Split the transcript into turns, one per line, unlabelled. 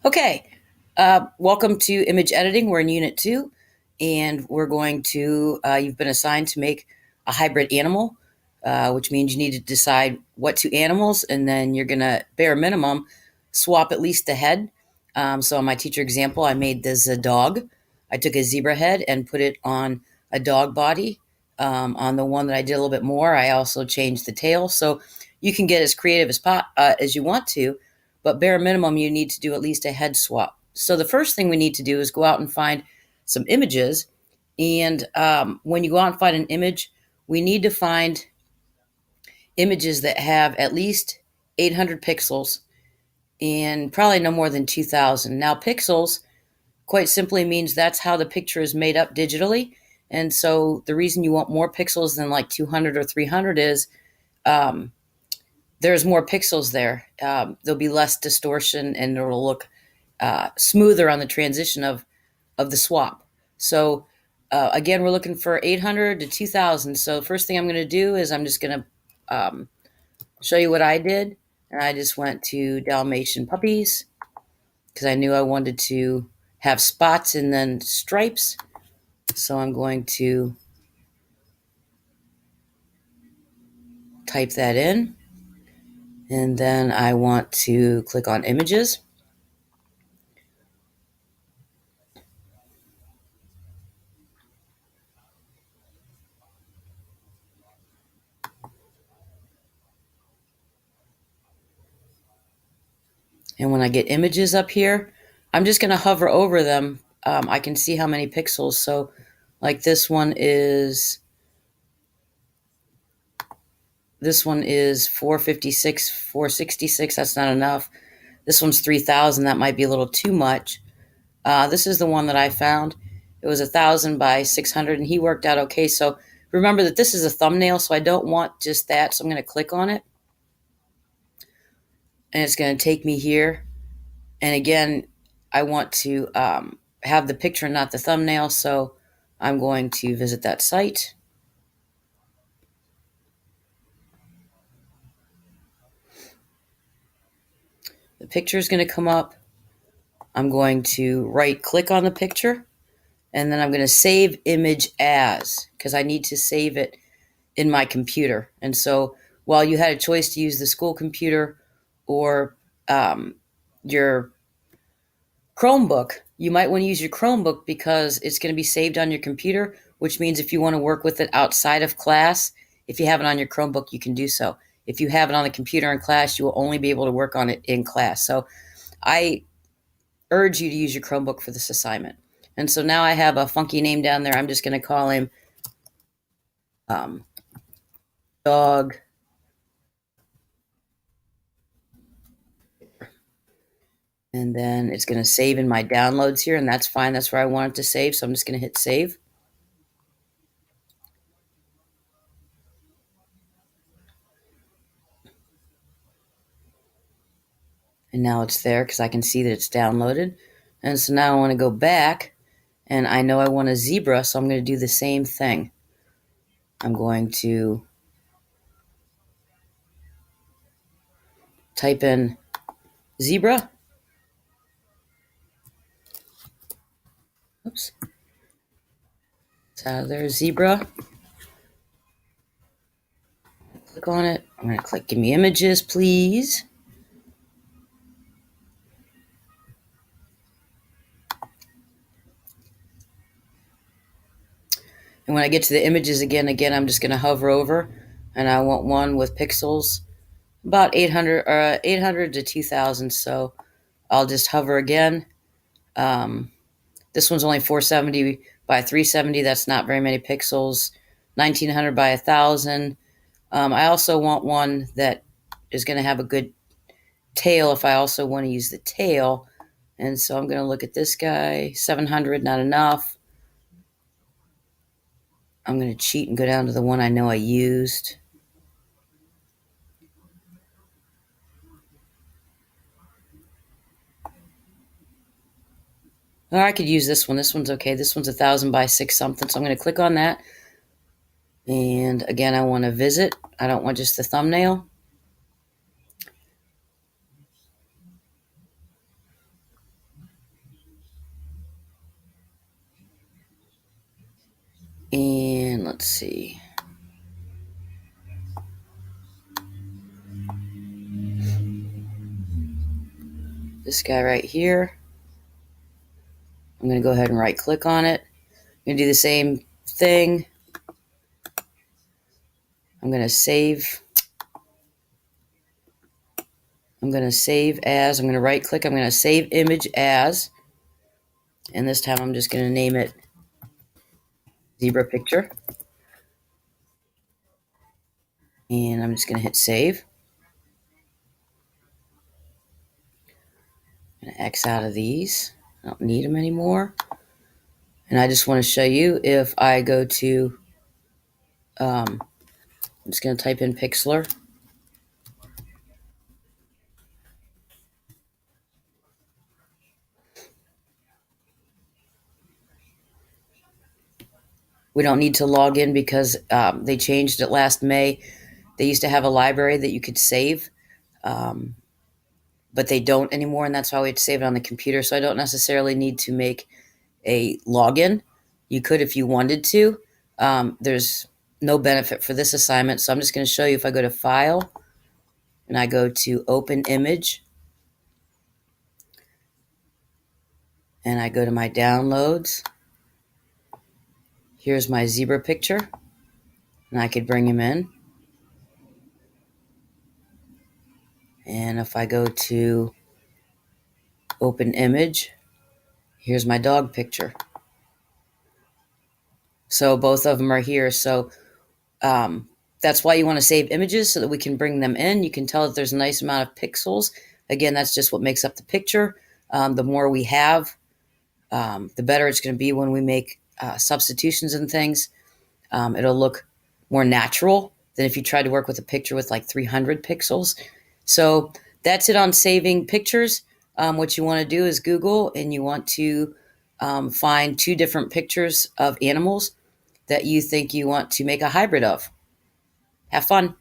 Okay, welcome to image editing. We're in Unit 2, and we're going to, you've been assigned to make a hybrid animal, which means you need to decide what two animals, and then you're going to, bare minimum, swap at least the head. So in my teacher example, I made this a dog. I took a zebra head and put it on a dog body. On the one that I did a little bit more, I also changed the tail. So you can get as creative as you want to, but bare minimum, you need to do at least a head swap. So the first thing we need to do is go out and find some images. And when you go out and find an image, we need to find images that have at least 800 pixels and probably no more than 2000. Now, pixels quite simply means that's how the picture is made up digitally. And so the reason you want more pixels than like 200 or 300 is um, there's more pixels there. There'll be less distortion and it'll look smoother on the transition of the swap. So again, we're looking for 800 to 2000. So the first thing I'm going to do is I'm just going to show you what I did. And I just went to Dalmatian puppies because I knew I wanted to have spots and then stripes. So I'm going to type that in. And then I want to click on images. And when I get images up here, I'm just going to hover over them. I can see how many pixels. So like this one is 456, 466. That's not enough. This one's 3000. That might be a little too much. This is the one that I found. It was 1000 by 600 and he worked out okay. So remember that this is a thumbnail, so I don't want just that. So I'm going to click on it and it's going to take me here. And again, I want to have the picture, not the thumbnail. So I'm going to visit that site. The picture is going to come up. I'm going to right click on the picture and then I'm going to save image as because I need to save it in my computer. And so while you had a choice to use the school computer or your Chromebook, you might want to use your Chromebook because it's going to be saved on your computer, which means if you want to work with it outside of class, if you have it on your Chromebook, you can do so. If you have it on the computer in class, you will only be able to work on it in class. So I urge you to use your Chromebook for this assignment. And so now I have a funky name down there. I'm just going to call him Dog. And then it's going to save in my downloads here, and that's fine. That's where I want it to save. So I'm just going to hit save. And now it's there because I can see that it's downloaded. And so now I want to go back, and I know I want a zebra, so I'm going to do the same thing. I'm going to type in zebra. Oops. It's out of there, zebra. Click on it. I'm going to click give me images, please. And when I get to the images again, I'm just going to hover over, and I want one with pixels about 800 to 2000. So I'll just hover again. This one's only 470 by 370. That's not very many pixels. 1900 by 1000. I also want one that is going to have a good tail if I also want to use the tail. And so I'm going to look at this guy. 700, not enough. I'm going to cheat and go down to the one I know I used. Or I could use this one. This one's okay. This one's 1000 by 6 something. So I'm going to click on that. And again, I want to visit. I don't want just the thumbnail. And let's see. This guy right here. I'm going to go ahead and right click on it. I'm going to do the same thing. I'm going to save. I'm going to save as. I'm going to right click. I'm going to save image as. And this time I'm just going to name it zebra picture. And I'm just going to hit save. I'm going to X out of these. I don't need them anymore. And I just want to show you if I go to, I'm just going to type in Pixlr. We don't need to log in because they changed it last May. They used to have a library that you could save, but they don't anymore, and that's why we have to save it on the computer. So I don't necessarily need to make a login. You could if you wanted to. There's no benefit for this assignment, so I'm just going to show you if I go to File and I go to Open Image and I go to my downloads. Here's my zebra picture, and I could bring him in. And if I go to Open Image, here's my dog picture. So both of them are here. So that's why you want to save images so that we can bring them in. You can tell that there's a nice amount of pixels. Again, that's just what makes up the picture. The more we have, the better it's going to be when we make substitutions and things. It'll look more natural than if you tried to work with a picture with like 300 pixels. So that's it on saving pictures. What you want to do is Google and you want to find 2 different pictures of animals that you think you want to make a hybrid of. Have fun.